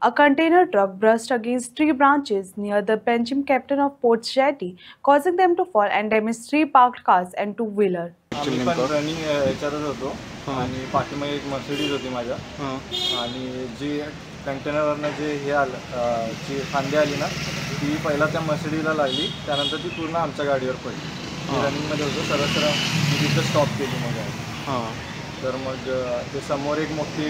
A container truck brushed against tree branches near the Benjamin Captain of Port Jetty, causing them to fall and damage three parked cars and two-wheeler. आम्ही पण running याच्यातच होतो आणि पाठीमागे एक Mercedes होती माझ्या आणि जी कंटेनरवरनं जे हे आलं जी फांदी आली ना ती पहिला त्या मर्सिडीला लागली, त्यानंतर ती पूर्ण आमच्या गाडीवर पडली. रनिंगमध्ये होतो, सरळ सरळ मी तिथं स्टॉप केली मग. तर मग ते समोर एक मोठी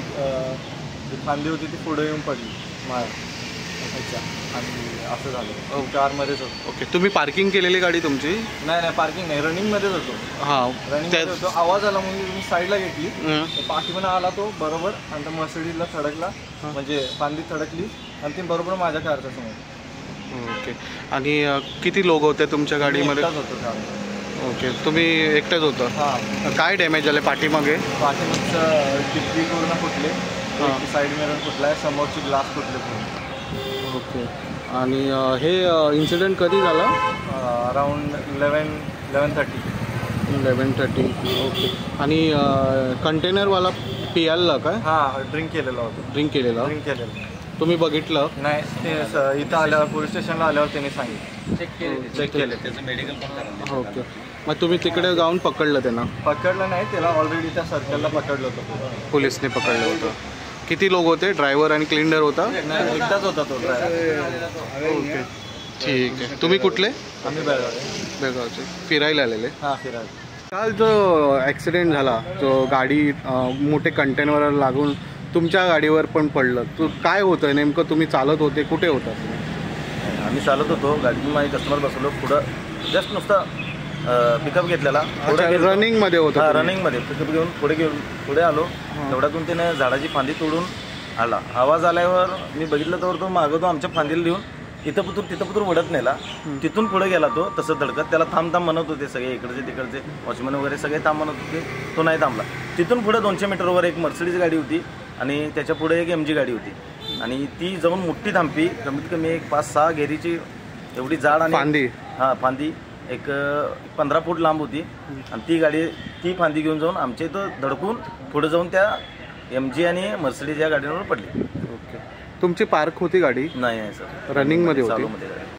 जी फांदी होती ती पुढे येऊन पडली अच्छा आणि असं झालं. कारमध्येच होतो. ओके, तुम्ही पार्किंग केलेली गाडी तुमची? नाही पार्किंग नाही, रनिंगमध्येच होतो. रनिंगमध्ये होतो, आवाज आला म्हणून मी साईडला घेतली, पाठीमागून आला तो बरोबर आणि त्या मर्सिडीजला थडकला, म्हणजे फांदी थडकली आणि ती बरोबर माझ्या कारच्या समोर. ओके, आणि किती लोक होते तुमच्या गाडीमध्ये? होतो. ओके, तुम्ही एकटेच होतं? हां. काय डॅमेज झाले पाठीमागे? पाठीमागचं डिक्की पूर्ण फुटले, साईड मिरर फुटला आहे, समोरची ग्लास फुटले पूर्ण. ओके, आणि हे इन्सिडेंट कधी झाला? अराउंड 11:30. ओके, आणि कंटेनरवाला पियाला काय? हां, ड्रिंक केलेलं होतं. ड्रिंक केलेलं तुम्ही बघितलं? नाही, ते इथं आल्यावर पोलीस स्टेशनला आल्यावर त्यांनी सांगितलं, चेक केले, त्याचं मेडिकल पण करायचं. ओके, मग तुम्ही तिकडे जाऊन पकडलं त्यांना? पकडलं नाही, त्याला ऑलरेडी त्या सर्कलला पकडलं होतं, पोलिसने पकडलं होतं. किती लोक होते? ड्रायव्हर आणि क्लिनर होता? नाही, एकटाच होता तो ड्रायव्हर. ओके, ठीक आहे. तुम्ही कुठले? आम्ही बेळगावचे. फिरायला आलेले? हां, फिरायला. काल जो ॲक्सिडेंट झाला, जो गाडी मोठे कंटेनर लागून तुमच्या गाडीवर पण पडलं, तो काय होतं नेमकं? तुम्ही चालत होते, कुठे होता? आम्ही चालत होतो, गाडीतून माझे कस्टमर बसवलो, पुढं जस्ट नुसतं पिकअप घेतलेला, रनिंगमध्ये होता? रनिंगमध्ये पिकअप घेऊन पुढे आलो, तेवढ्यातून त्याने झाडाची फांदी तोडून आला. आवाज आल्यावर मी बघितलं तर तो मागं तो आमच्या फांदीला लिहून तिथं पुतर वडत नेला, तिथून पुढे गेला तो तसं धडकत. त्याला थांब म्हणत होते सगळे, इकडचे तिकडचे वॉचमॅन वगैरे सगळे थांब म्हणत होते, तो नाही थांबला. तिथून पुढे 200 मीटरवर एक मर्सिडीज गाडी होती आणि त्याच्या पुढे एक MG गाडी होती आणि ती जाऊन मोठी थांबी, कमीत कमी एक 5-6 घेरीची एवढी जाड आणि फांदी. फांदी एक 15 फूट लांब होती आणि ती फांदी घेऊन जाऊन आमच्या इथं धडकून पुढे जाऊन त्या MG आणि मर्सिडीज या गाडीवर पडली. ओके, तुमची पार्क होती गाडी? नाही सर, रनिंगमध्ये होती? चालूमध्ये.